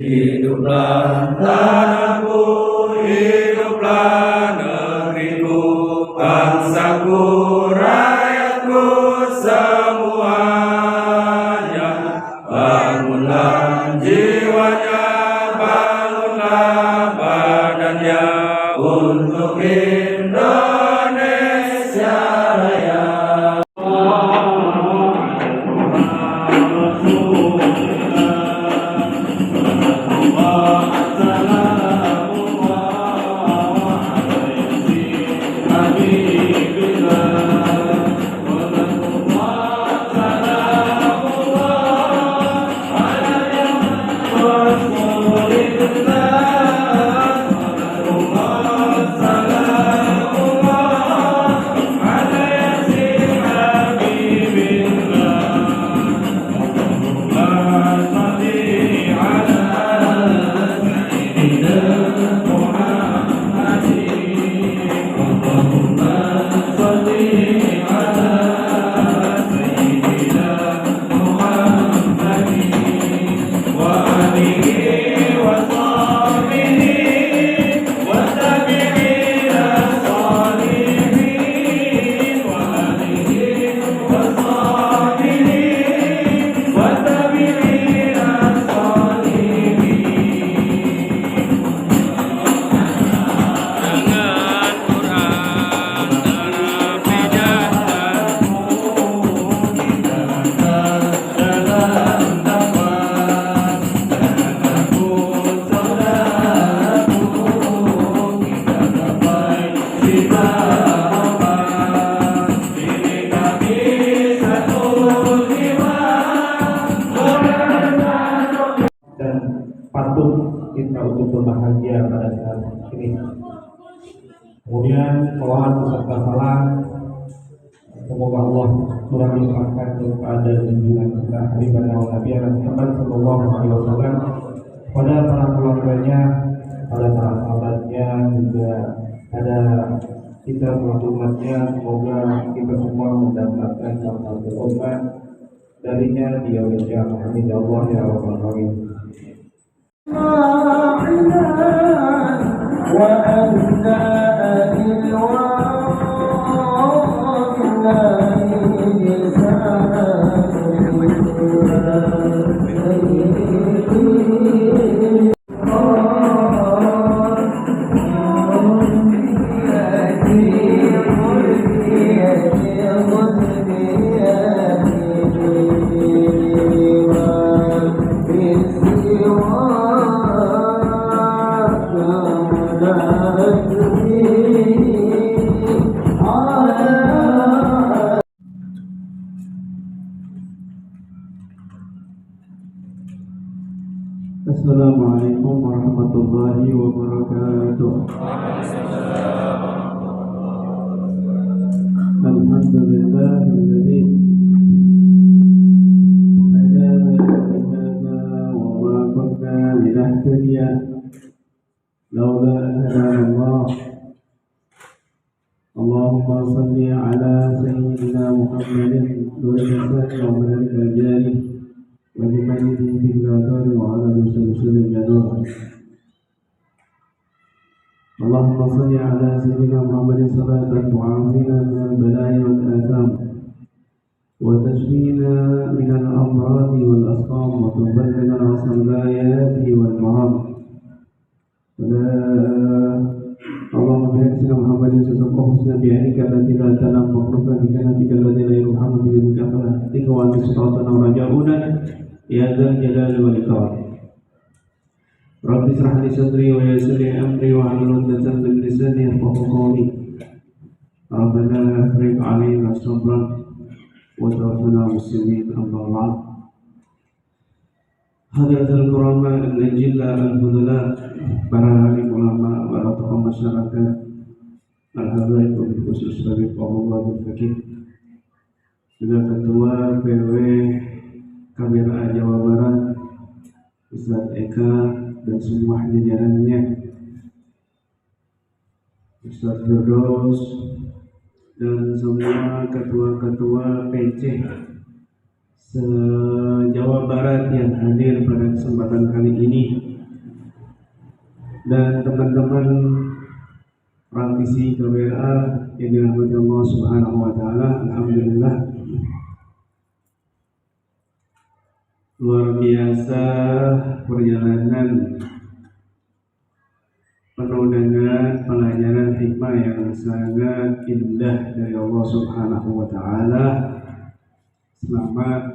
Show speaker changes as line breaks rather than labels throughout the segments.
Hiduplah tanahku, hiduplah negeriku, bangsaku, rakyatku semuanya. Bangunlah jiwanya, bangunlah badannya untuk Indonesia Raya.
Patut kita untuk berbahagia pada saat ini. Kemudian salawat beserta salam semoga Allah melimpahkan kepada junjungan kita Habibana wa Nabi Muhammad sallallahu alaihi wasallam, pada para keluarganya, pada para sahabatnya, juga pada kita selaku umatnya. Semoga kita semua mendapatkan syafaat umat darinya di yaumil qiyamah. Amin ya Allah ya rabbal alamin.
Assalamualaikum warahmatullahi wabarakatuh. Alhamdulillahilladzi hadana li hadza لنهتدي لولا أن هدانا الله. اللهم صل على سيدنا محمد ذو الجسد وملك الجاري ولمجد في الآثار وعلى مسلسل الجنور. اللهم صل على سيدنا محمد صلاة تعافينا من البلاء والآثام وتشفينا من الأمراض والأسقام وتبلغنا أصل الآيات والمرام. اللهم بارك سيدنا محمد سبحانه وتعالى بعينك التي لا تنام مخلوقا بجنتك الذي لا يرحم بك فلا وأنت صراطنا ورجاؤنا يا ذا الجلال والإكرام. رب اشرح لي صدري ويسر لي أمري واحلل عقدة من لساني يفقهوا قولي. ربنا أفرغ علينا صبرا وتوفنا مسلمين. أما بعد. Hadratul Qurama al-Najilla al-Fudala, para alim ulama, para tokoh masyarakat, al-habaib khusus dari Allah dan Fakir, juga Ketua PW KBRA Jawa Barat, Ustaz Eka dan semua jajarannya, Ustaz Firdaus dan semua ketua-ketua PC se-Jawa Barat yang hadir pada kesempatan kali ini, dan teman-teman praktisi KBRA yang dirahmati Allah Subhanahu wa Ta'ala. Alhamdulillah, luar biasa perjalanan penuh dengan pelajaran hikmah yang sangat indah dari Allah Subhanahu wa Ta'ala selama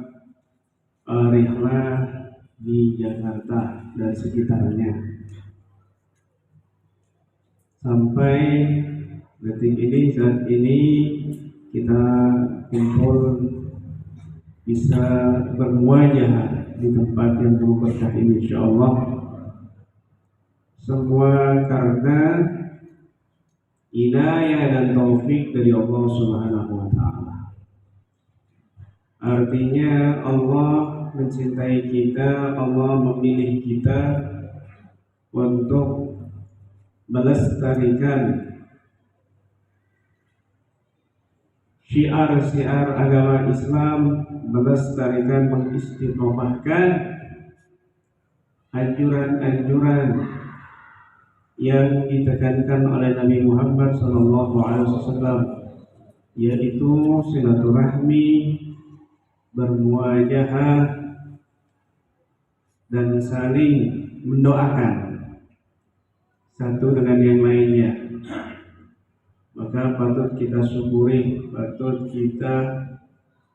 rihlah di Jakarta dan sekitarnya. Sampai detik ini, saat ini kita kumpul bisa bermuajah di tempat yang penuh berkah ini, insyaallah. Semua karena inayah dan taufik dari Allah Subhanahu wa Ta'ala. Artinya Allah mencintai kita, Allah memilih kita untuk melestarikan syiar-syiar agama Islam, melestarikan, mengistiqomahkan anjuran-anjuran yang ditekankan oleh Nabi Muhammad SAW, yaitu silaturahmi, bermuajahah, dan saling mendoakan satu dengan yang lainnya. Maka patut kita syukuri, patut kita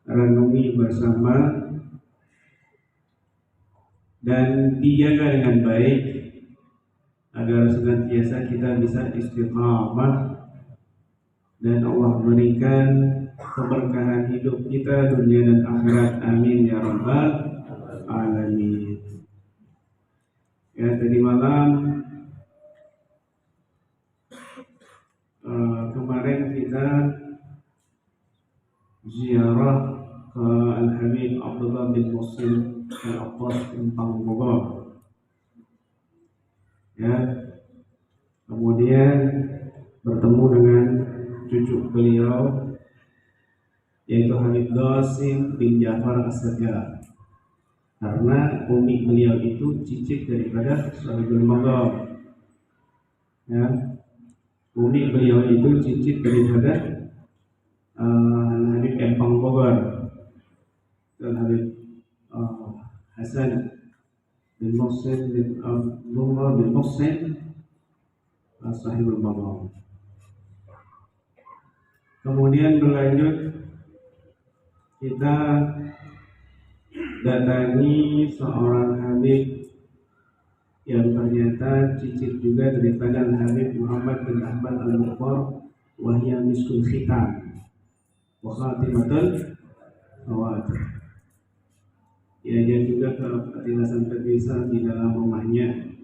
renungi bersama dan dijaga dengan baik agar senantiasa kita bisa istiqamah dan Allah berikan keberkahan hidup kita dunia dan akhirat. Amin ya rabbal alamin. Ya, tadi malam kemarin kita ziarah ke Al-Habib Abdullah bin Muslim Al-Abbas Empang Bogor. Ya, kemudian bertemu dengan cucu beliau, yaitu Habib Qasim bin Ja'far As-Sajar. Karena umi beliau itu cicit daripada Sahibul Maghrib. Ya, umi beliau itu cicit daripada Habib Empang Bogor dan Habib Hasan bin Muhsin bin Abdullah bin Muhsin Sahibul Maghrib. Kemudian berlanjut kita datangi seorang Habib yang ternyata cicit juga daripada Habib Muhammad bin Ahmad Al-Mukhtar, wahya miskul khitam wa khatimatul khawatir. Dia juga ke petilasan-petilasan di dalam rumahnya,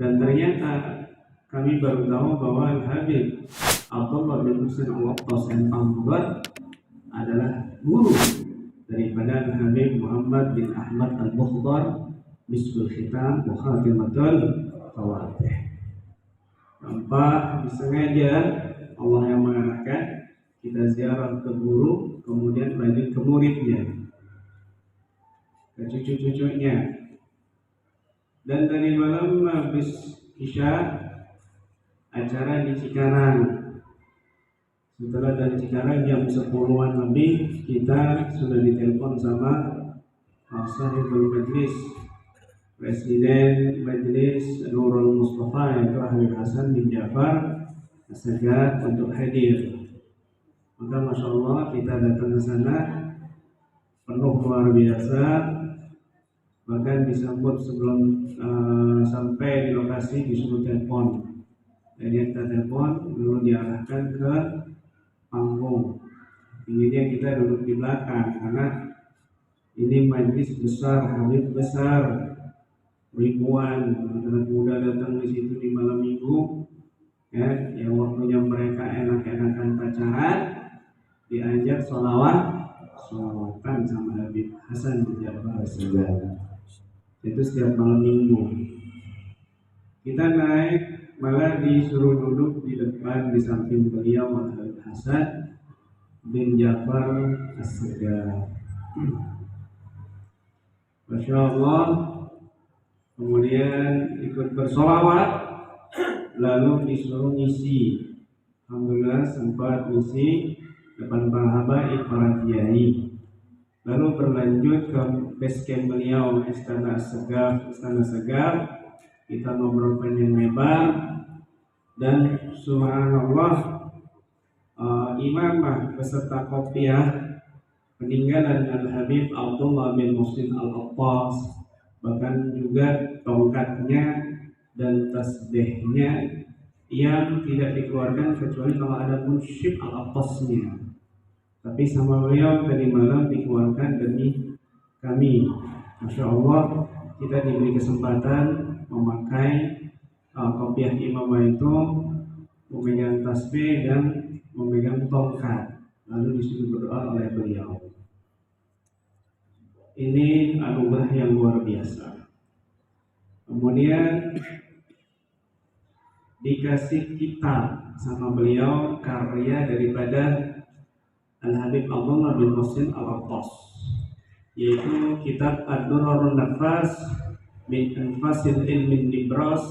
dan ternyata kami baru tahu bahwa Habib Abdullah bin Husain Al-Abbas Empang Bogor adalah guru daripada Habib Muhammad bin Ahmad Al-Mukhtar Miskul khitam wa khatimatul fawatih. Tanpa disengaja Allah yang mengarahkan, kita ziarah ke guru, kemudian lanjut ke muridnya, ke cucu-cucunya. Dan tadi malam habis Isya acara di Cikarang. Setelah dari Cikarang jam 10-an lebih, kita sudah ditelepon sama Sahibul Majlis, Presiden Majelis Nurul Mustafa, yaitu Habib Hasan bin Ja'far As-Sagaf, untuk hadir. Maka Masya Allah kita datang ke sana penuh luar biasa. Bahkan disambut sebelum sampai di lokasi disuruh telepon. Jadi kita telepon, lalu diarahkan ke panggung. Intinya kita duduk di belakang karena ini majlis besar, Habib besar, ribuan anak muda datang di situ di malam minggu, ya, yang waktunya mereka enak-enakan pacaran, diajak sholawatan sama Habib Hasan bin Ja'far As-Sagaf. Itu setiap malam minggu. Kita naik, malah disuruh duduk di depan di samping beliau Habib Hasan bin Ja'far As-Sagaf. Masya Allah. Kemudian ikut bersolawat, lalu disuruh ngisi. Alhamdulillah sempat ngisi depan para habaib, para kiai. Lalu berlanjut ke base camp beliau, Istana Sagaf. Kita ngobrol panjang lebar, dan subhanallah, imamah beserta kopiah peninggalan Al-Habib Abdullah bin Muhsin Al-Attas, bahkan juga tongkatnya dan tasbihnya yang tidak dikeluarkan kecuali kalau ada munsyid Al-Attasnya. Tapi sama beliau tadi malam dikeluarkan demi kami. Masya Allah, kita diberi kesempatan memakai kopiah imamah itu, memegang tasbih dan memegang tongkat, lalu disuruh berdoa oleh beliau. Ini anugerah yang luar biasa. Kemudian dikasih kitab sama beliau, karya daripada Al-Habib Abdullah bin Muhsin Al-Attas, yaitu kitab Ad-Durarun Nafas min Anfasil Ilmin Nibras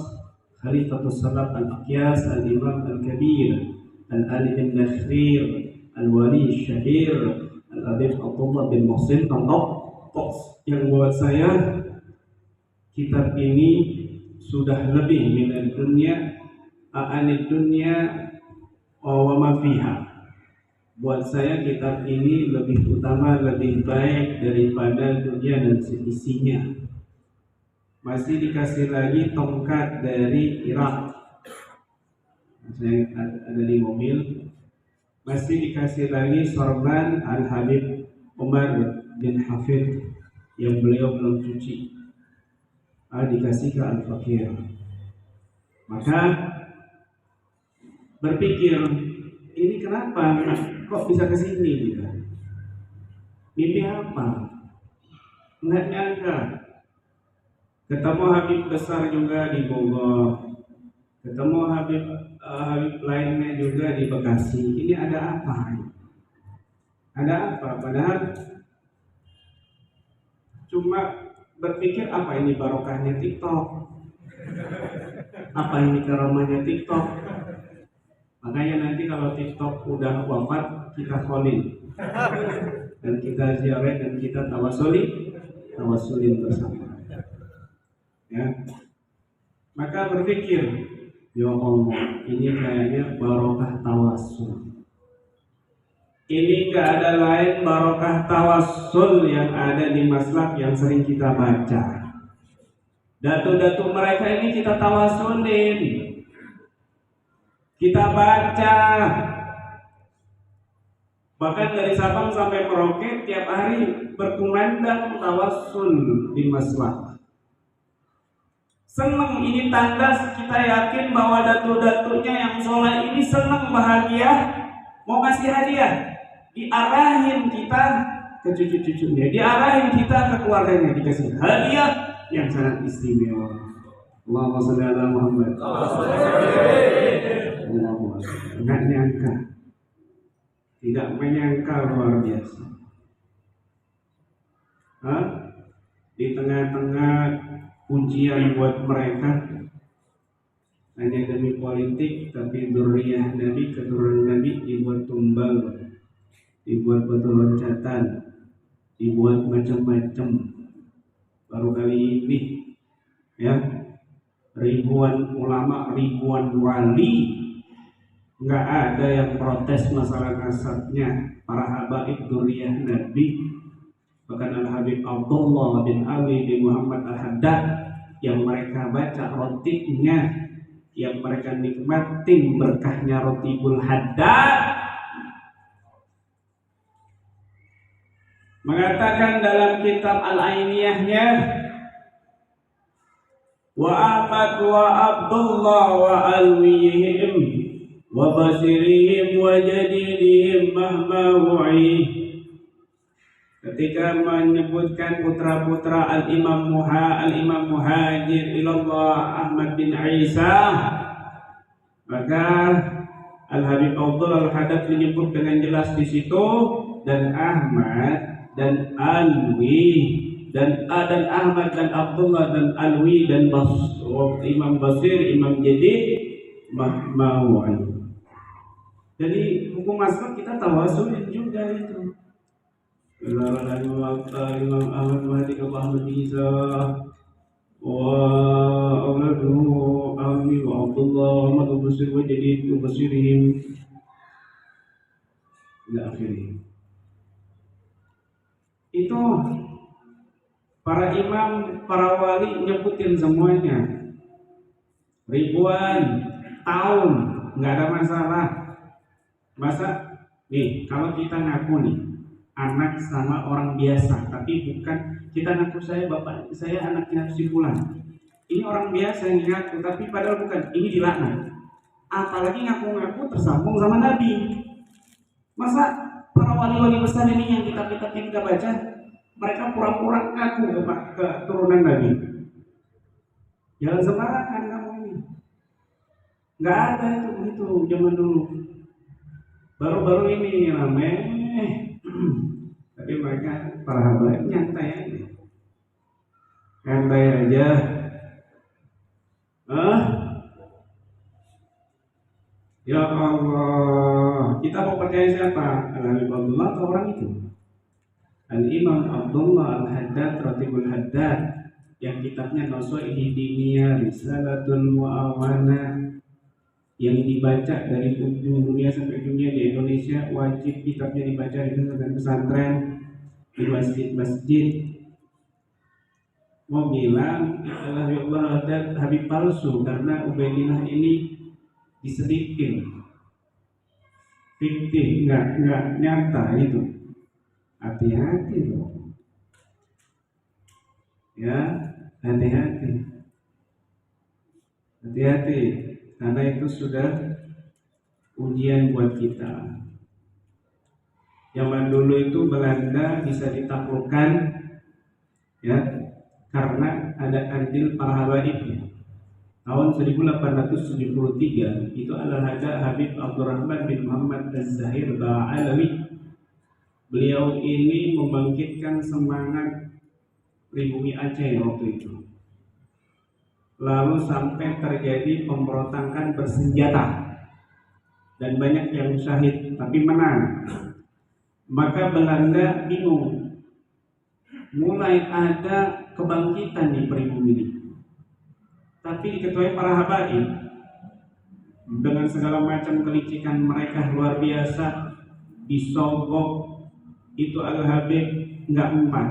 Khalifatus Salaf Al-Aqyas Al-Imam Al-Kabir Al-Ali bin Nakhrir Al-Wali Syahir Al-Habib Abdullah bin Muhsin Al-Attas. Yang buat saya kitab ini sudah lebih minat dunia, anid dunia wa ma fiha. Buat saya kitab ini lebih utama, lebih baik daripada dunia dan seisinya. Masih dikasih lagi tongkat dari Irak. Saya ada di mobil. Masih dikasih lagi sorban Al-Habib Umar bin Hafid yang beliau belum cuci, dikasih ke Al-Fakir. Maka berpikir, ini kenapa kok bisa ke sini gitu? Mimpi apa? Nggak nyangka ketemu Habib besar juga di Bogor, ketemu Habib lainnya juga di Bekasi. Ini ada apa? Ada apa? Padahal cuma berpikir, apa ini barokahnya TikTok? Apa ini karamahnya TikTok? Makanya nanti kalau TikTok udah wafat, kita calling dan kita ziarah dan kita tawasulin bersama. Ya. Maka berpikir, ya Allah, ini kayaknya barokah tawasul. Ini gak ada lain barokah tawassul yang ada di maslak yang sering kita baca. Datu-datu mereka ini kita tawasulin, kita baca. Bahkan dari Sabang sampai Merauke tiap hari berkumandang tawassul di maslak. Senang, ini tanda kita yakin bahwa datu-datunya yang soleh ini senang, bahagia, mau kasih hadiah. Diarahin kita ke cucu-cucunya, diarahin kita ke keluarganya, dikasih hadiah, yang sangat istimewa. Allahumma sholli ala Muhammad. Enggak nyangka, tidak menyangka, luar biasa. Di tengah-tengah ujian buat mereka, hanya demi politik, tapi dzurriyyah Nabi, keturunan Nabi dibuat tumbal, dibuat batu loncatan, dibuat macam-macam. Baru kali ini, ya, ribuan ulama, ribuan wali, nggak ada yang protes masalah nasabnya para habaib dzurriyyah Nabi. Bahkan Al-Habib Abdullah bin Ali bin Muhammad Al-Haddad yang mereka baca rotinya, yang mereka nikmatin berkahnya Rotibul Haddad, mengatakan dalam kitab Al-Ainiyahnya, wa Ahmad wa Abdullah wa alwihim wa basirihim wa jadidihim mahma wu'i. Ketika menyebutkan putra-putra Al-Imam Muhajir ilallah Ahmad bin Isa, maka Al-Habib Abdullah Al-Haddad menyebut dengan jelas di situ, dan Ahmad dan Alwi dan Ahmad dan Abdullah dan Alwi dan Imam Basir, Imam Jadid mahmau'in. Jadi hukum asal kita tawasulin juga itu. Imam Ahmad Mahdi Ahmad Isa wa auladuhu Alwi wa Abdullah Ahmad Basir wa Jadid wa Basirihim ila akhirih. Itu para imam, para wali nyebutin semuanya ribuan tahun, nggak ada masalah. Masa nih kalau kita ngaku nih anak sama orang biasa, tapi bukan kita ngaku saya bapak, saya anaknya si fulan, ini orang biasa yang ngaku, tapi padahal bukan, ini dilaknat. Apalagi ngaku-ngaku tersambung sama Nabi. Masa para wali-wali besar ini yang kitab-kitab yang kita baca, mereka pura-pura ngaku keturunan Nabi? Jangan sembarangan kamu ini. Nggak ada itu zaman dulu. Baru-baru ini rame. Tapi mereka para habaib nyantai aja. Nyantai aja. Ya Allah, kita mau percaya siapa? Al-Habib Abdullah atau orang itu? Al-Imam Abdullah Al-Haddad Rotibul Haddad yang kitabnya Nasaihi Diniyah Risalatul Mu'awana, yang dibaca dari ujung dunia sampai dunia di Indonesia, wajib kitabnya dibaca di pesantren, di masjid-masjid. Mau bilang Al-Habib Al-Haddad Habib palsu karena Ubaidillah ini disedikin, fiktif, nggak nyata itu. Hati-hati loh, ya, hati-hati, karena itu sudah ujian buat kita. Zaman dulu itu Belanda bisa ditaklukkan, ya, karena ada andil para habaibnya. Tahun 1873 itu Al-Haja Habib Abdurrahman bin Muhammad Az-Zahir Ba'alawi. Beliau ini membangkitkan semangat pribumi Aceh waktu itu. Lalu sampai terjadi pemberontakan bersenjata dan banyak yang syahid, tapi menang. Maka Belanda bingung. Mulai ada kebangkitan di pribumi ini, tapi diketuai para habaib dengan segala macam kelicikan mereka luar biasa, disogok. Itu Al-Habib nggak empat,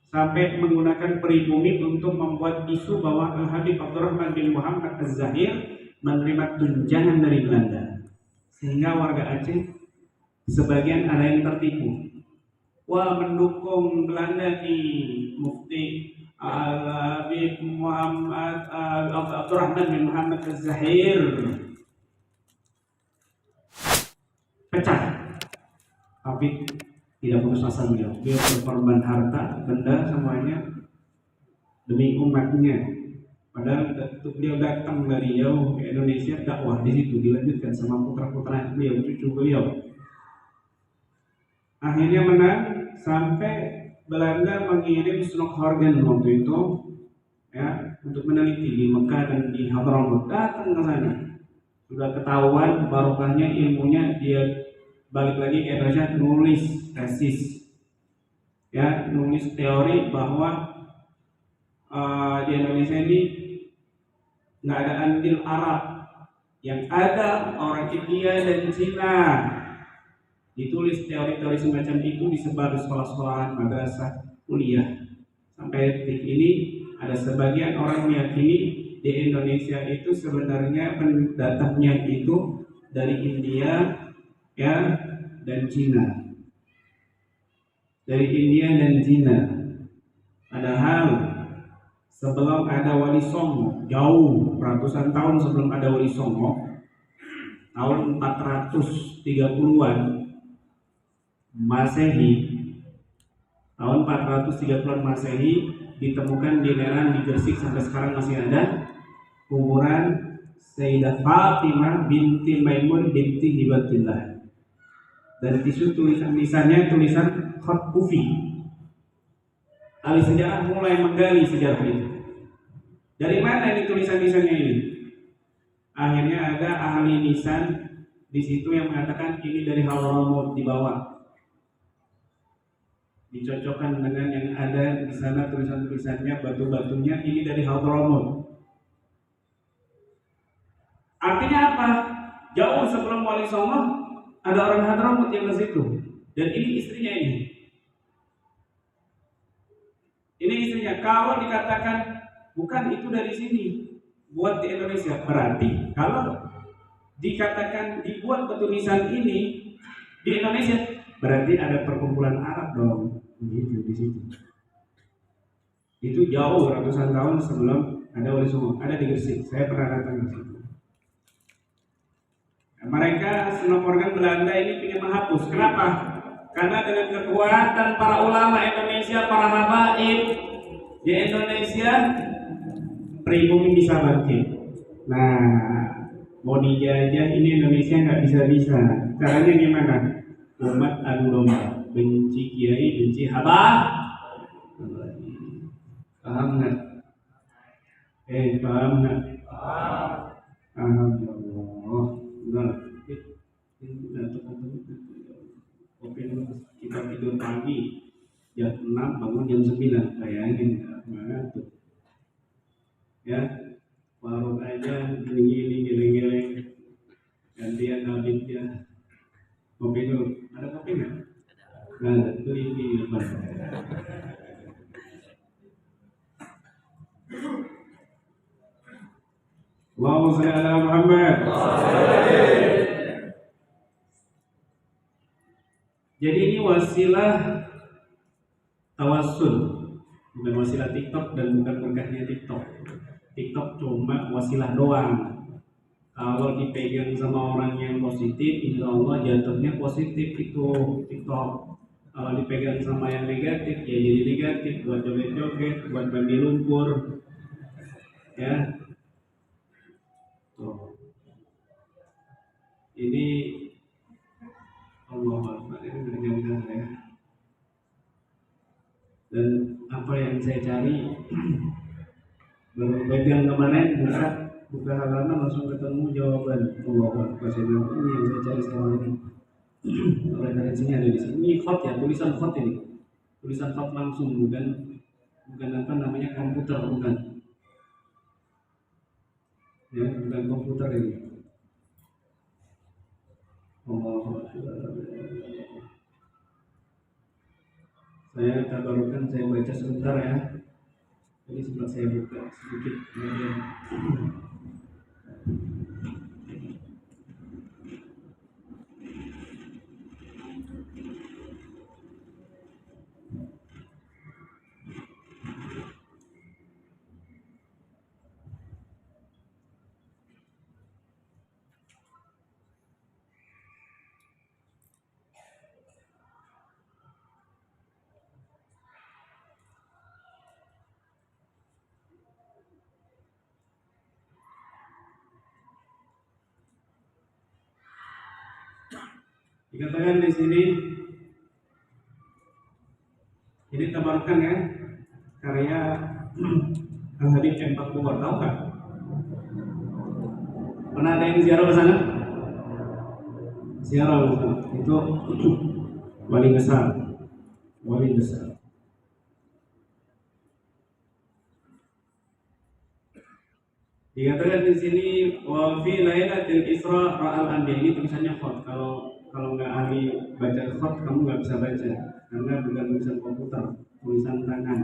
sampai menggunakan pribumi untuk membuat isu bahwa Al-Habib Abdurrahman bin Muhammad Az-Zahir menerima tunjangan dari Belanda, sehingga warga Aceh sebagian ada yang tertipu. Wah, mendukung Belanda nih, Mufti Al-Habib Muhammad Abdurrahman bin Muhammad Az-Zahir pecah. Tapi tidak putus asa beliau berkorban harta, benda semuanya demi umatnya. Padahal beliau datang dari jauh ke Indonesia, dakwah di situ dilanjutkan sama putra-putra beliau, cucu beliau. Akhirnya menang sampai Belanda mengirim Snoeck-Horgen waktu itu, ya, untuk meneliti di Mekah dan di Hadramaut. Datang ke sana, sudah ketahuan barokahnya ilmunya, dia balik lagi ke Indonesia nulis tesis, ya, nulis teori bahwa di Indonesia ini nggak ada andil Arab, yang ada orang India dan Cina. Ditulis teori-teori semacam itu, disebar di sekolah-sekolah, madrasah, kuliah. Sampai detik ini ada sebagian orang meyakini di Indonesia itu sebenarnya pendatangnya itu dari India, ya, dan Cina. Dari India dan Cina. Padahal sebelum ada Wali Songo, jauh ratusan tahun sebelum ada Wali Songo, tahun 430-an Masehi, tahun 430-an Masehi ditemukan di Nelan di Gresik, sampai sekarang masih ada kuburan Sayyidah Fatimah binti Maimun binti Hibatillah. Dan di situ tulisannya tulisan khat kufi. Ahli sejarah mulai menggali sejarah itu. Dari mana ini tulisan-tulisannya ini? Akhirnya ada ahli nisan di situ yang mengatakan ini dari Hadramaut dibawa. Dicocokkan dengan yang ada di sana tulisan-tulisannya, batu-batunya ini dari Hadramaut. Artinya apa? Jauh sebelum Wali Songo ada orang Hadramaut yang ke situ. Dan ini istrinya ini. Ini istrinya. Kalau dikatakan bukan itu dari sini, buat di Indonesia, berarti kalau dikatakan dibuat petulisan ini di Indonesia, berarti ada perkumpulan Arab dong. Begitu di situ. Itu jauh ratusan tahun sebelum ada Wali Songo. Ada di Gresik. Saya pernah datang ke situ. Nah, mereka Snoeck-Horgen Belanda ini ingin menghapus. Kenapa? Karena dengan kekuatan para ulama Indonesia, para habaib di Indonesia, pribumi bisa bangkit. Nah, mau dijajah ini Indonesia nggak bisa-bisa. Caranya gimana? Umat adu domba, benci kiai, benci habah. Paham nggak? Paham nggak? Paham ya Allah. Enggak. Kita tidur pagi jam 6 bangun jam 9, bayangin ngantuk. Ya, warung aja gini geleng-geleng, gantian habisnya. Kopi dulu, ada kopi nggak? Nah, itu ini apa? Allahumma shalli ala Muhammad. Jadi ini wasilah tawassul, bukan wasilah TikTok dan bukan berkahnya TikTok. TikTok cuma wasilah doang. Kalau dipegang sama orang yang positif, insya Allah jatuhnya positif itu TikTok. Kalau dipegang sama yang negatif, ya jadi negatif, buat joget-joget, buat bagi lumpur, ya. Tuh. Ini Allah Akbar, ini benar-benar ya. Dan apa yang saya cari baru pegang kemarin, buka halaman langsung ketemu jawaban. Allah Akbar, ini yang saya cari selama ini. Referensinya ada di sini. Ini khot ya, tulisan khot ini. Tulisan khot langsung, bukan apa namanya komputer, bukan. Ya, bukan komputer ini. Saya tabarukan, saya baca sebentar ya. Jadi sempat saya buka sedikit. Dikatakan di sini ini tabarkan ya karya Al-Habib M. Pakubur, tahu kan? Pernah ada yang ziarah ke sana? Ziarah itu wali besar, wali besar. Dikatakan di sini wa fi lailatul Isra ra'al anbiya, ini tulisannya khot. Kalau nggak ahli baca khot kamu nggak bisa baca karena bukan tulisan komputer, tulisan tangan.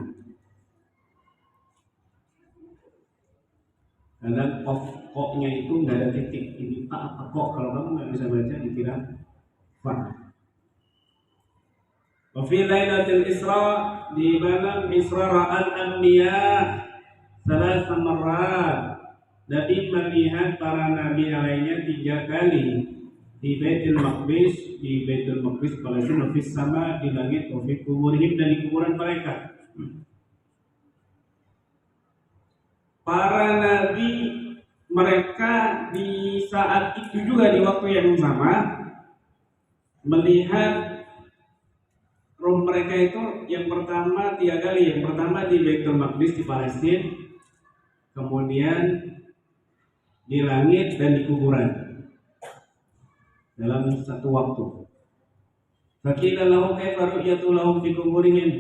Karena koknya itu nggak ada titik, ini tak apa kok, kalau kamu nggak bisa baca dikira fa. Wa fi lailatul Isra, di malam Isra ra'al anbiya salah marrat, Nabi melihat para nabi lainnya 3 kali di Baitul Maqdis, Palestina, di sama, di langit, di kuburihim, dan di kuburan mereka. Para nabi mereka di saat itu juga di waktu yang sama melihat roh mereka itu yang pertama 3 kali. Yang pertama di Baitul Maqdis di Palestina, kemudian di langit dan di kuburan dalam satu waktu. Faqila lahu kaifa ru'yatu lahum fi kuburihim.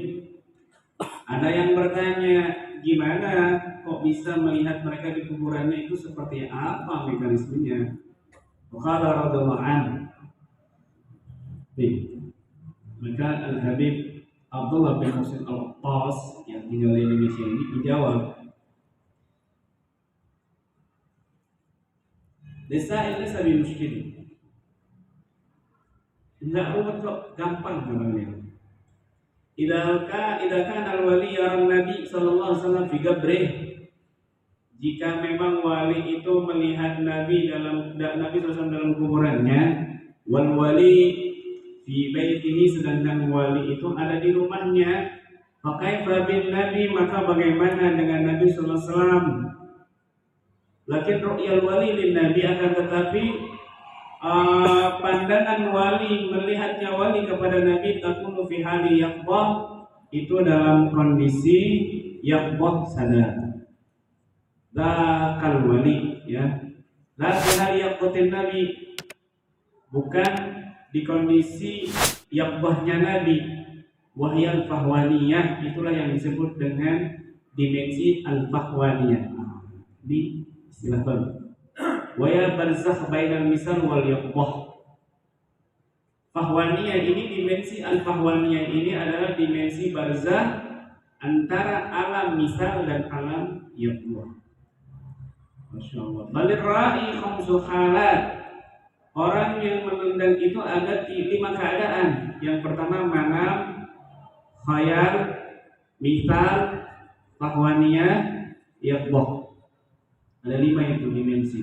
Ada yang bertanya, gimana kok bisa melihat mereka di kuburannya, itu seperti apa mekanismenya? Qala radhiyallahu anhu. Maka Al-Habib Abdullah bin Husain Al-Qas yang tinggal di Indonesia ini menjawab, desa ini sabi muskil. Tidak rumit kok, gampang namanya. Idza kana al-wali yara Nabi sallallahu alaihi wasallam fi qabrih. Jika memang wali itu melihat Nabi SAW dalam kuburannya, wal wali fi baitihi, sedangkan wali itu ada di rumahnya, fakaifa bin Nabi, maka bagaimana dengan Nabi sallallahu alaihi wasallam? Lakin ru'yal wali lin Nabi, akan tetapi pandangan wali, melihatnya wali kepada Nabi, takunu fi hali yaqbah, itu dalam kondisi yaqbah, sadar. Dzakal wali, ya. La fi hali yaqbatin Nabi, bukan di kondisi yaqbahnya Nabi. Wahyal fahwaniyah, itulah yang disebut dengan dimensi al-fahwaniyah. Di silakan. Waya barzakh bainal misal wal yaqbah. Fahwaniyah ini, dimensi al-fahwaniyah ini adalah dimensi barzakh antara alam misal dan alam yaqbah. Masyaallah. Balir ra'i khamsu halat. Orang yang menundang itu ada 5 keadaan. Yang pertama manam, khayal, misal, fahwaniyah, yaqbah. Ada 5 itu dimensi.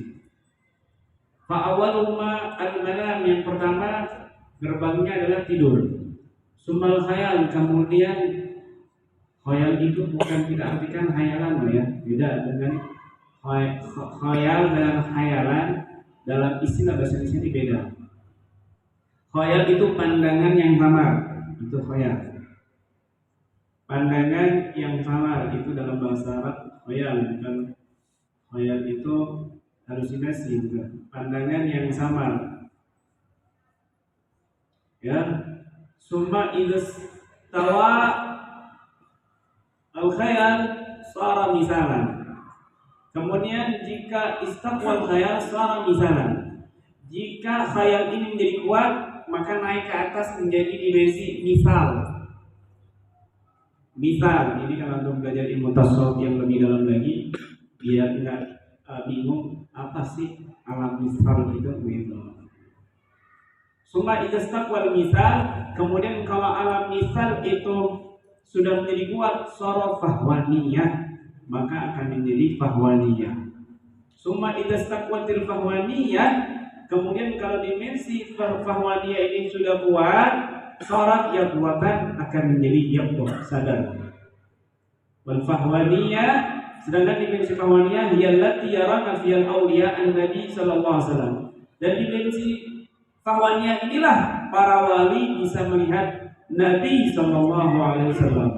Fa'awaluma al-manam, yang pertama gerbangnya adalah tidur. Sumal khayal, kemudian khayal itu bukan kita artikan khayalan ya, beda dengan khayal dan khayalan dalam istilah bahasa Indonesia ini beda. Khayal itu pandangan yang samar, itu khayal. Pandangan yang samar itu dalam bahasa Arab khayal, bukan khayal itu halusinasi, bukan. Pandangan yang samar. Ya. Summa idastawa al-khayal sara misalan. Kemudian jika istaqwal khayal sara misalan. Jika khayal ini menjadi kuat, maka naik ke atas menjadi dimensi misal. Misal, ini kalau untuk belajar ilmu tasawuf yang lebih dalam lagi, biar tidak bingung apa sih alam misal itu begitu. Summa idastaqwal misal, kemudian kalau alam misal itu sudah menjadi kuat, sara fahwaniyah, maka akan menjadi fahwaniyah. Summa idastaqwatil fahwaniyah, kemudian kalau dimensi fahwaniyah ini sudah kuat, syarat yaqwatan, akan menjadi yaqwah, sadar. Wal fahwaniyah, sedangkan dimensi fahwaniyah yallati yarana fiyal awliya an-nabi sallallahu alaihi wasallam. Dan dimensi fahwaniyah inilah para wali bisa melihat Nabi Sallallahu Alaihi Wasallam.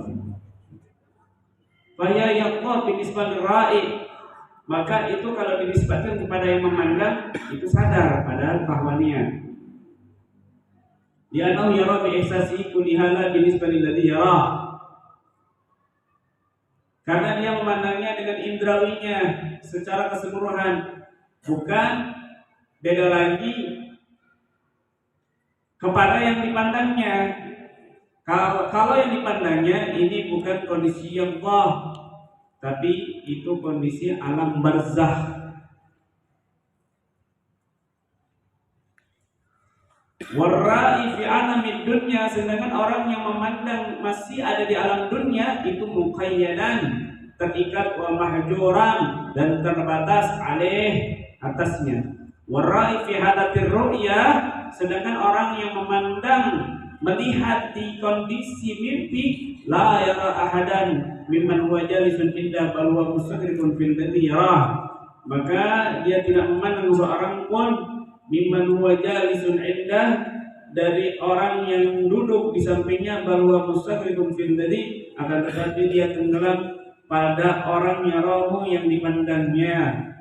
Faya yaqta binisbal ra'i, maka itu kalau dinisbatkan kepada yang memandang itu sadar padahal bahwanian. Li'annahu yara bi ihsasi kulli hala binisbal alladhi yara. Karena dia memandangnya dengan indrawinya secara keseluruhan, bukan beda lagi kepada yang dipandangnya. Kalau yang dipandangnya ini bukan kondisi Allah, tapi itu kondisi alam barzah. Warra'i fi alamid dunya, sedangkan orang yang memandang masih ada di alam dunia itu muqayyadan, terikat wa mahjuran, dan terbatas alaih atasnya. Warra'i fi halatir ru'ya, sedangkan orang yang memandang melihat di kondisi mimpi la yara ahadan mimman huwa jalisun inda bal huwa mustaqrifun fil ladzi yarah, maka dia tidak memandang seorang pun mimman huwa jalisun inda, dari orang yang duduk di sampingnya, bal huwa mustaqrifun fil ladzi, akan tetapi dia tenggelam pada orang yarahu yang dipandangnya.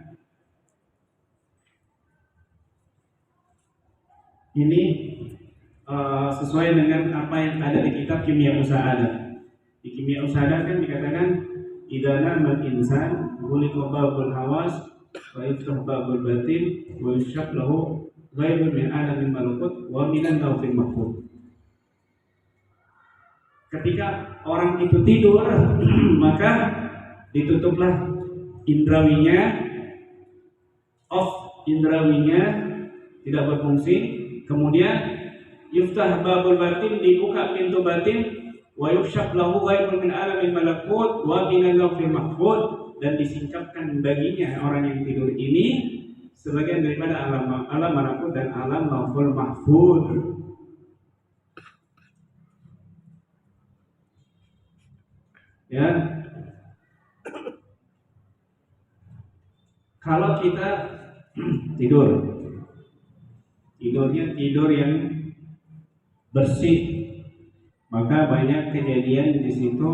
Ini sesuai dengan apa yang ada di kitab Kimia Usahadah. Di Kimia Usahadah kan dikatakan idana man insan ghuliqa babul hawas wa yuftah babul batin wa yushab lahu ghaibun min alamin malakut wa minan lawhil mahfuz. Ketika orang itu tidur maka ditutuplah indrawinya, off indrawinya, tidak berfungsi. Kemudian yuftah babul batin, dibuka pintu batin, wa yushab lahu ghaibun min alamin malakut wa minal lawhil mahfuz, dan disingkapkan baginya orang yang tidur ini sebagian daripada alam malakut dan alam lawhul mahfuz. Ya, kalau kita tidurnya tidur yang bersih, maka banyak kejadian di situ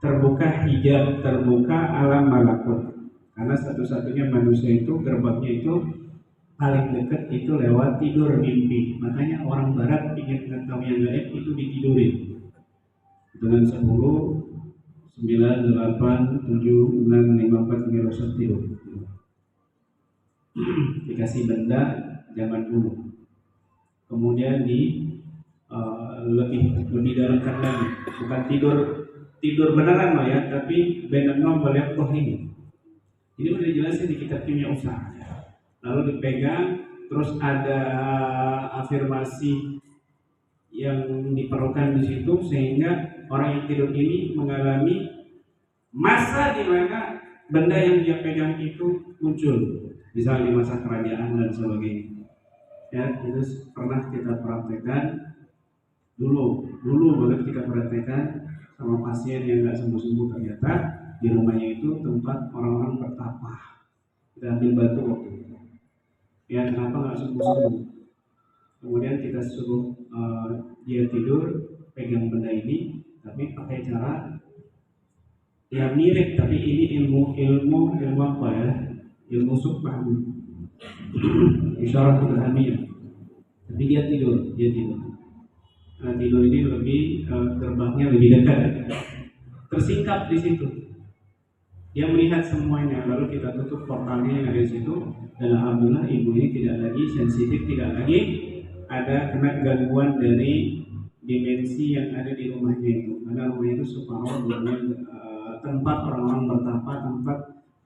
terbuka hijab, terbuka alam malakut. Karena satu-satunya manusia itu gerbangnya itu paling dekat itu lewat tidur mimpi. Makanya orang barat ingin mengetahui yang gaib itu ditidurin dengan 10, 9, 8, 7, 6, 5, 4 ngerosot tidur. Dikasih benda zaman dulu. Kemudian lebih dalamkan lagi, bukan tidur beneran loh ya, tapi benar-benar melihat toh ini udah jelasin di kitab Kimia Usahadah. Lalu dipegang, terus ada afirmasi yang diperlukan di situ sehingga orang yang tidur ini mengalami masa di mana benda yang dia pegang itu muncul, misalnya di masa kerajaan dan sebagainya. Ya, itu pernah kita praktekkan dulu banget kita praktekkan sama pasien yang nggak sembuh-sembuh. Ternyata di rumahnya itu tempat orang-orang bertapa. Kita ambil batu waktu itu. Ya, kenapa nggak sembuh-sembuh? Kemudian kita suruh dia tidur pegang benda ini, tapi pakai cara yang mirip, tapi ini ilmu apa ya? Ilmu subhan. Isyarat ilhamiyah. Tapi dia tidur. Nah, tidur ini lebih gerbangnya lebih dekat, tersingkap di situ. Dia melihat semuanya, lalu kita tutup portalnya yang ada di situ, dan alhamdulillah ibu ini tidak lagi sensitif, tidak lagi ada kena gangguan dari dimensi yang ada di rumahnya itu. Karena rumahnya itu subhanallah tempat orang-orang bertapa, tempat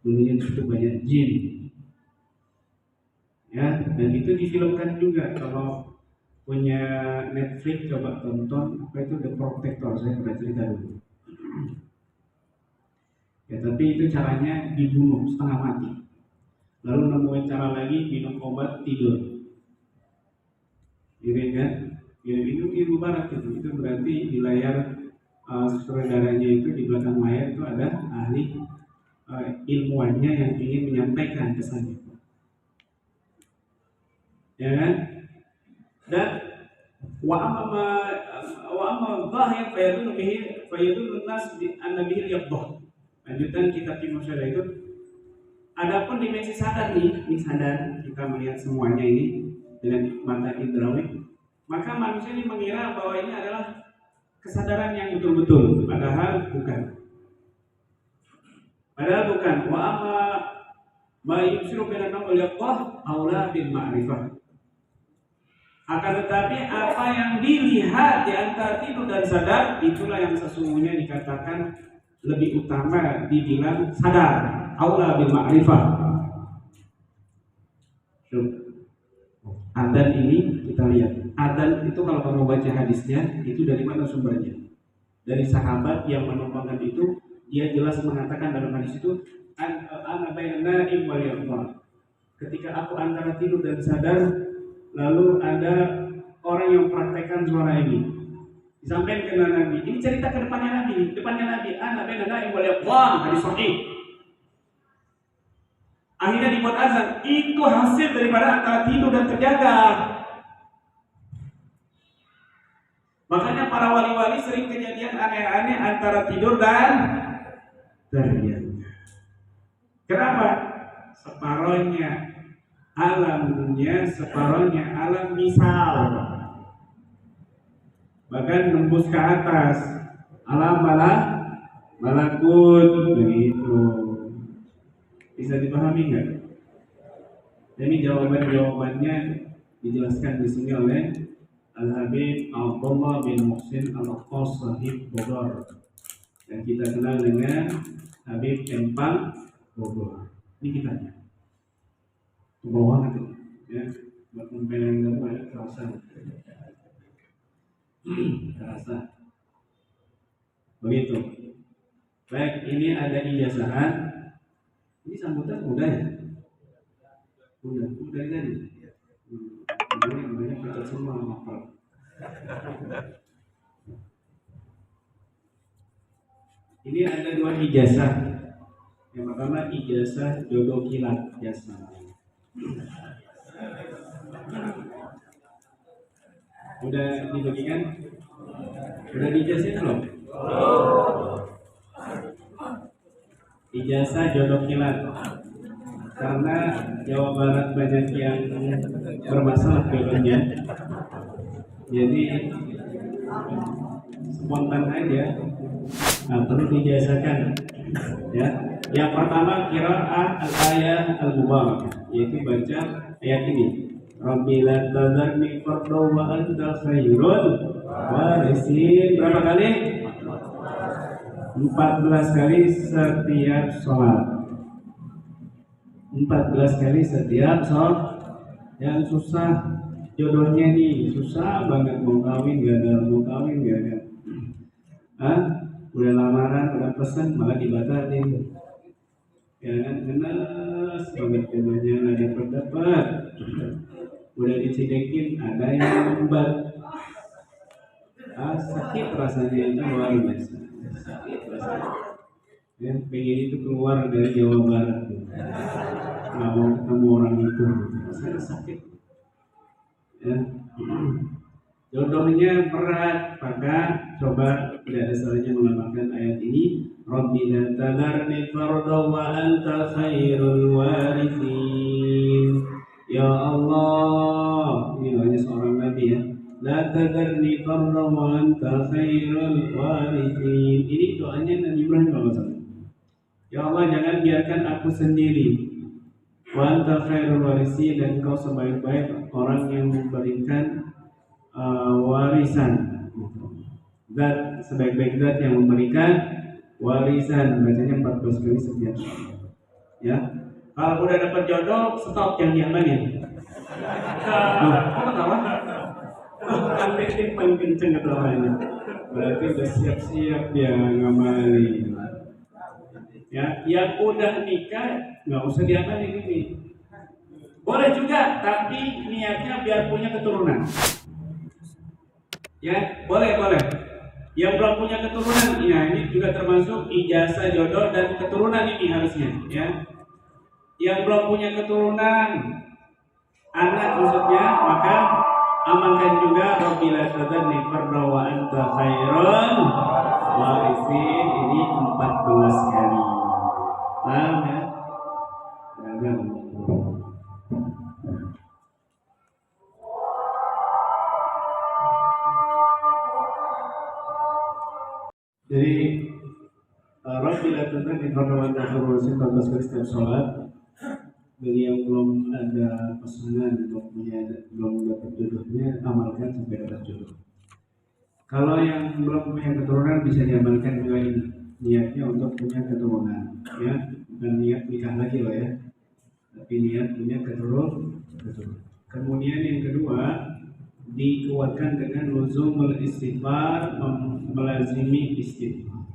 dulunya cukup banyak jin. Ya, dan itu difilmkan juga. Kalau punya Netflix coba tonton apa itu The Protector, saya pernah cerita dulu. Ya, tapi itu caranya dibunuh setengah mati. Lalu nemuin cara lagi minum obat tidur. Ini kan, ya, itu ilmu barat itu berarti di layar sutradaranya itu di belakang layar itu ada ahli ilmuannya yang ingin menyampaikan pesan itu. Ya kan? Dan wa amma zahir fayadun nas anna bihi yaqdah. Lanjutan kitab Ibnu Syarah itu, adapun dimensi sadar ini sadar kita melihat semuanya ini dengan mata indrawi, maka manusia ini mengira bahwa ini adalah kesadaran yang betul-betul, padahal bukan. Wa amma ma yusiru bainana wal yaqah aula bil ma'rifah. Akan tetapi apa yang dilihat di antara tidur dan sadar, itulah yang sesungguhnya dikatakan lebih utama dibilang sadar, aula bil ma'rifah. Adzan ini kita lihat. Adzan itu kalau kamu baca hadisnya, itu dari mana sumbernya? Dari sahabat yang menumpangkan itu, dia jelas mengatakan dalam hadis itu, ana baina naim wal yaqظah. Ketika aku antara tidur dan sadar, lalu ada orang yang praktekkan suara ini. Disampaikan ke Nabi. Ini cerita ke depannya Nabi. Ana baina naim wal yaqظah, hadis sahih. Akhirnya dibuat azan. Itu hasil daripada antara tidur dan terjaga. Makanya para wali-wali sering kejadian aneh-aneh antara tidur dan terjaga. Kenapa? Separohnya alamnya, separohnya alam misal. Bahkan nembus ke atas alam malakut begitu. Bisa dipahami nggak? Jadi jawabannya dijelaskan di sini oleh Al-Habib Abdullah bin Muhsin Al-Qas Sahib Bogor, dan kita kenal dengan Habib Empang Bogor. Ini kitanya. Bawah nanti, ya, buat mempelang gambar terasa. Begitu. Baik, ini ada ijazahan. Ini sambutan udah ya? Udah tadi. Ini banyak baca semua hafal. Ini ada 2 ijazah. Yang pertama ijazah jodoh kilat jasa. Udah dibagikan? Udah diijazahin belum? Ijazah jodoh kilat. Karena Jawa Barat banyak yang bermasalah jodohnya, jadi spontan aja, perlu diijazakan. Ya, yang pertama qiraah al-ayat al-mubarakah, yaitu baca ayat ini. Rabbi la tadharni farda wa anta khairul warisin. Berapa kali? 14 kali setiap sholat. 14 kali setiap sholat. Yang susah jodohnya nih, susah banget mau kawin gak ada. Udah lamaran, udah pesan malah dibatalin. Ya kan, ngenes banget jodohnya nggak dapat. Udah dicidekin ada yang lambat. Sakit rasanya itu luar biasa. Sakit rasanya. Ya, pengen itu keluar dari Jawa Barat. Nggak mau ketemu orang itu. Rasanya sakit. Ya. Jodohnya berat, maka coba tidak ada salahnya mengamalkan ayat ini. Rabbi la tadharni farda wa anta khairul warithin. Ya Allah, ini doanya seorang nabi ya. La tadharni farda wa anta khairul warithin. Ini doanya Nabi Ibrahim kalau salah. Ya Allah, jangan biarkan aku sendiri. Wa anta khairul warithin, dan engkau sebaik-baik orang yang memberikan warisan. Zat sebaik-baik zat yang memberikan warisan. Bacanya 14 kali setiap sholat. Ya. Kalau udah dapat jodoh, stop, jangan diamanin. Kok ketawa? Kan paling kenceng ketawanya. Berarti udah siap-siap dia ngamalin. Ya, yang udah nikah nggak usah diamalin ini. Boleh juga, tapi niatnya biar punya keturunan. Ya, boleh. Yang belum punya keturunan, ya ini juga termasuk ijazah jodoh dan keturunan ini harusnya, ya. Yang belum punya keturunan, anak maksudnya, maka Amalkan juga Rabbi la tadharni farda wa anta khairun warithin. Ini 14 kali. Paham ya? Jangan. Jadi Rabbi la tadharni farda wa anta khairun warithin 14 kali setiap sholat. Bagi yang belum ada pasangan, belum dapat jodohnya, amalkan sampai dapat jodoh. Kalau yang belum punya keturunan bisa diamalkan juga ini, niatnya untuk punya keturunan, ya, bukan niat nikah lagi loh ya, tapi niat punya keturunan. Kemudian yang kedua, dikuatkan dengan luzumul istighfar, melazimi istighfar,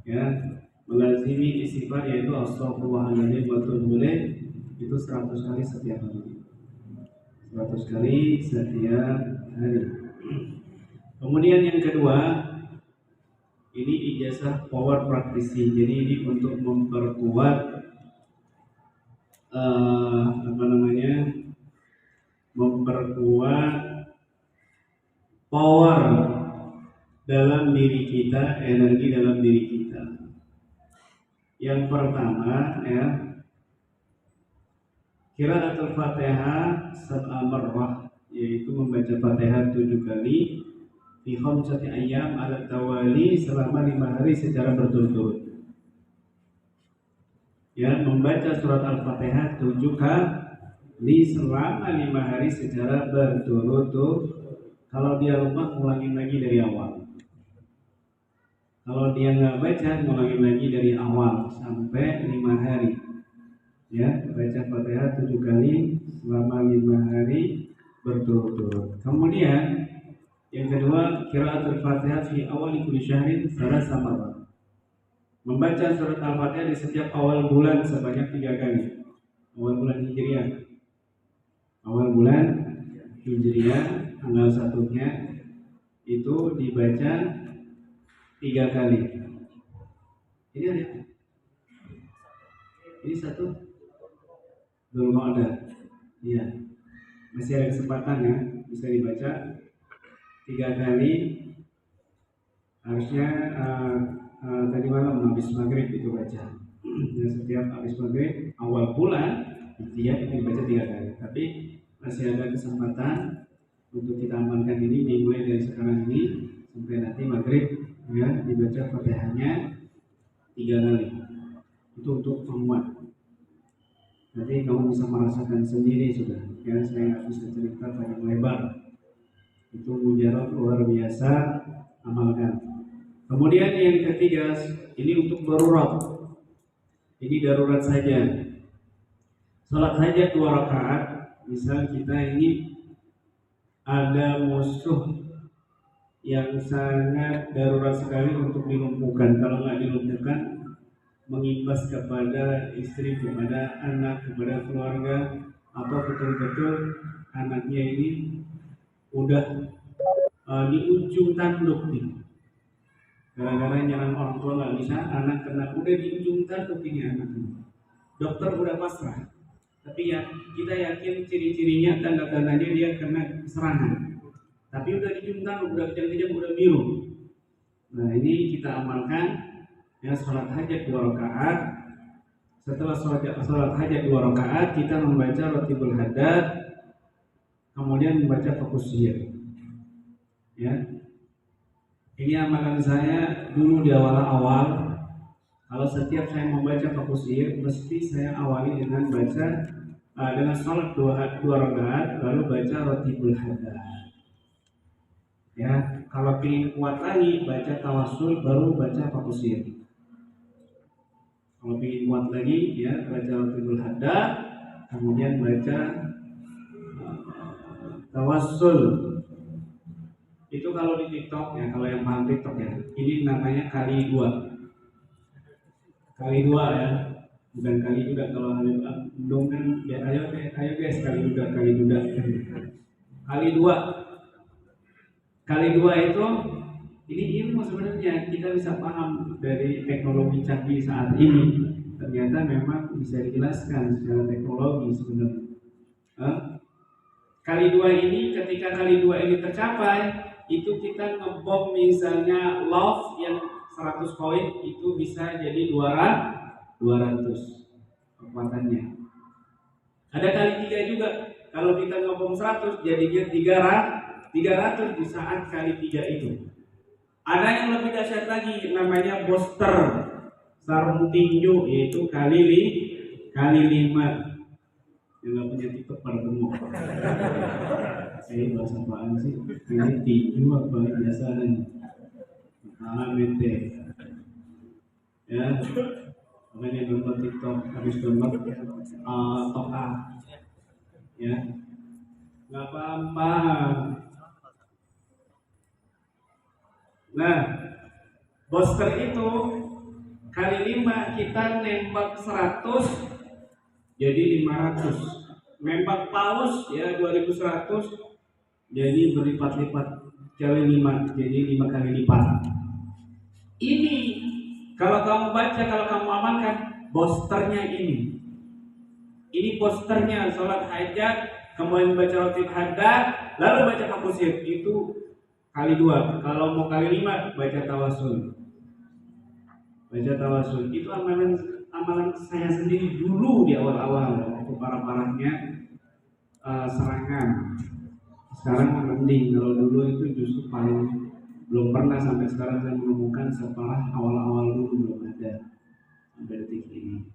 ya. Melazimi istighfar yaitu astaghfirullahaladzim wa atubu ilaih, itu 100 kali setiap hari. 100 kali setiap hari. Kemudian yang kedua, ini ijazah power praktisi. Jadi ini untuk memperkuat memperkuat power dalam diri kita, energi dalam diri kita. Yang pertama ya, qiraatul Fatihah sab'a marrah, yaitu membaca Fatihah 7 kali fi khamsati ayyam ala tawali, selama 5 hari secara berturut-turut. Ya, membaca surat Al-Fatihah 7 kali selama 5 hari secara berturut-turut. Kalau dia lupa, ulangin lagi dari awal. Kalau dia nggak baca, ngulangin lagi dari awal sampai 5 hari. Ya, baca Fatihah 7 kali selama 5 hari berturut-turut. Kemudian yang kedua, qiraatul Fatihah fi awal kulli syahrin salasa marrat. Membaca surat Al-Fatihah di setiap awal bulan sebanyak 3 kali. Awal bulan Hijriah. Awal bulan Hijriah tanggal 1-nya itu dibaca 3 kali. Ini ada. Ini satu belum ada. Iya. Masih ada kesempatan ya, bisa dibaca 3 kali. Harusnya tadi malam habis maghrib itu baca. Ya, setiap habis maghrib awal bulan dia itu dibaca 3 kali. Tapi masih ada kesempatan untuk kita amalkan ini dimulai dari sekarang ini sampai nanti maghrib. Ya, dibaca Fatihahnya 3 kali. Itu untuk penguat. Nanti kamu bisa merasakan sendiri sudah. Ya, saya nggak bisa cerita panjang lebar. Itu mujarab luar biasa, amalkan. Kemudian yang ketiga, ini untuk darurat. Ini darurat saja. Salat hajat 2 rakaat. Misal kita ini ada musuh yang sangat darurat sekali untuk dilumpuhkan. Kalau nggak dilumpuhkan, mengimbas kepada istri, kepada anak, kepada keluarga, atau betul-betul anaknya ini udah di ujung tanduk nih. Gara-gara nyerang orang tua nggak bisa, anak kena udah di ujung tanduk ini anaknya. Dokter udah pasrah, tapi ya kita yakin ciri-cirinya, tanda-tandanya dia kena serangan. Tapi udah dijuntan, udah kejang-kejang, udah biru. Nah ini kita amalkan ya, sholat hajat 2 rakaat. Setelah sholat hajat 2 rakaat, kita membaca Ratibul Hadad, kemudian membaca Fakusir. Ya, ini amalan saya dulu di awal-awal. Kalau setiap saya membaca Fakusir, mesti saya awali dengan baca dengan sholat 2 rakaat, lalu baca Ratibul Hadad. Ya, kalau ingin kuat lagi baca tawassul, baru baca Fakusir. Kalau ingin kuat lagi ya baca Ratibul Hadad, kemudian baca tawassul. Itu kalau di TikTok ya, kalau yang paham TikTok ya, ini namanya kali 2. Kali 2 ya, bukan kali duda. Kalau Habib Abdung kan ya, ayo guys kali duda. Kali 2. Kali 2 itu, ini ilmu sebenarnya, kita bisa paham dari teknologi canggih saat ini. Ternyata memang bisa dijelaskan secara teknologi sebenarnya.
Kali 2 ini, ketika kali 2 ini tercapai, itu kita ngebom misalnya love yang 100 koin itu bisa jadi 200 kekuatannya. Ada kali 3 juga. Kalau kita ngebom 100 jadinya 300 di saat kali 3 itu. Ada yang lebih dahsyat lagi namanya booster sarung tinju, yaitu kali 5. Yang nggak punya TikTok pada gemuk. Saya bahasa apaan sih? Ini tinju apa biasanya? Mente. Ya, makanya nonton TikTok habis download toka. Ya, nggak apa-apa. Nah, booster itu kali 5 kita nembak 100 jadi 500. Nembak paus ya 2100 jadi berlipat-lipat kali 5 jadi 5 kali lipat. Ini kalau kamu baca, kalau kamu amalkan boosternya ini. Ini posternya sholat hajat, kemudian baca rotib haddad, lalu baca fakusir, itu kali 2. Kalau mau kali 5 baca tawasul. Baca tawasul itu amalan saya sendiri dulu di awal-awal waktu parah-parahnya serangan. Sekarang mending, kalau dulu itu justru paling belum pernah sampai sekarang saya menemukan separah awal-awal dulu, belum ada sampai detik ini.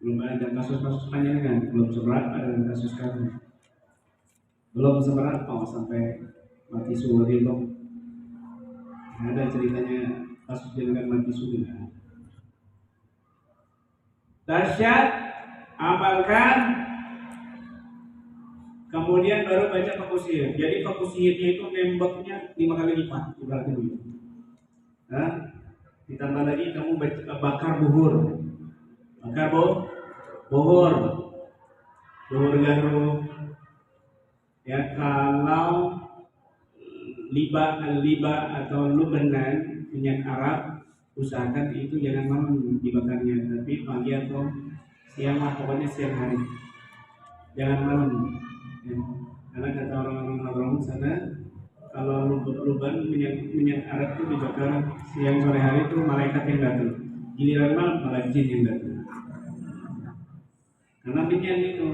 Belum ada kasus-kasus panjang, belum seberat ada kasus kami. Belum seberat sampai mati suri loh. Ada ceritanya kasus dengan mati suri. Dahsyat, amalkan, kemudian baru baca fakusir. Jadi fakusirnya itu nembaknya 5 kali lipat, ibaratnya begitu. Nah, ditambah lagi kamu bakar buhur, buhur garu. Ya, kalau liba atau lubenan minyak Arab, usahakan itu jangan malam dibakarnya, tapi pagi atau siang, pokoknya siang hari, jangan malam ya. Karena kata orang-orang sana, kalau luban minyak Arab itu dibakar siang sore hari itu malaikat yang datang, giliran malam malah jin yang datang. Karena minyak itu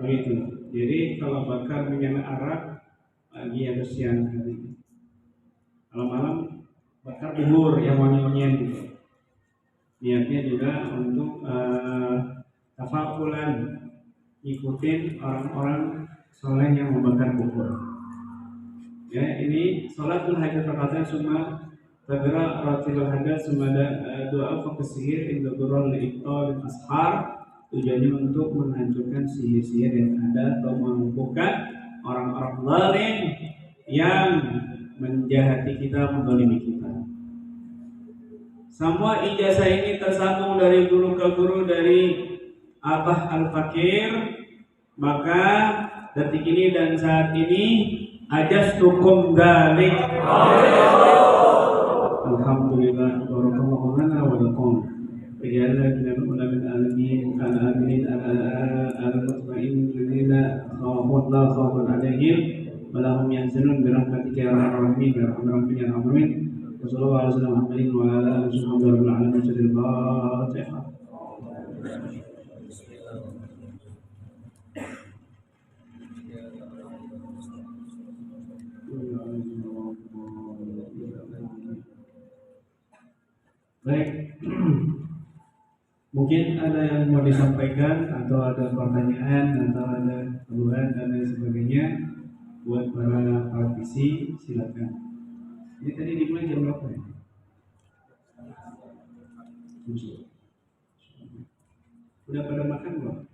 begitu. Jadi kalau bakar minyak Arab pagi atau siang hari. Kalau malam bakar buhur yang wangi-wangian gitu. Niatnya juga untuk tafakulan, ikutin orang-orang soleh yang membakar buhur. Ya, ini sholatul hajat perkataan semua tadra ratilul hajat sumada doa fakasihir indodurul iqtal ashar. Tujuannya untuk menghancurkan sihir-sihir yang ada atau melumpuhkan orang-orang zalim yang menjahati kita, menzalimi kita. Semua ijazah ini tersambung dari guru ke guru, dari Abah Al-Fakir. Maka detik ini dan saat ini ajastukum dzalik. Alhamdulillah, barakallahu lana wa lakum. Rijala minal ulama al-alamin al-aminin al-mutmain alladhina khawfullah khawfun alaihim wa lahum yahzanun bi rahmatika ya arhamar rahimin ya arhamar rahimin ya arhamar rahimin. Wa sallallahu ala sayyidina Muhammadin wa ala alihi wa sahbihi rabbil alamin. Al-Fatihah. Baik. Mungkin ada yang mau disampaikan atau ada pertanyaan atau ada keluhan dan lain sebagainya buat para praktisi, silakan. Ini tadi dimulai jam berapa ya? Udah pada makan belum?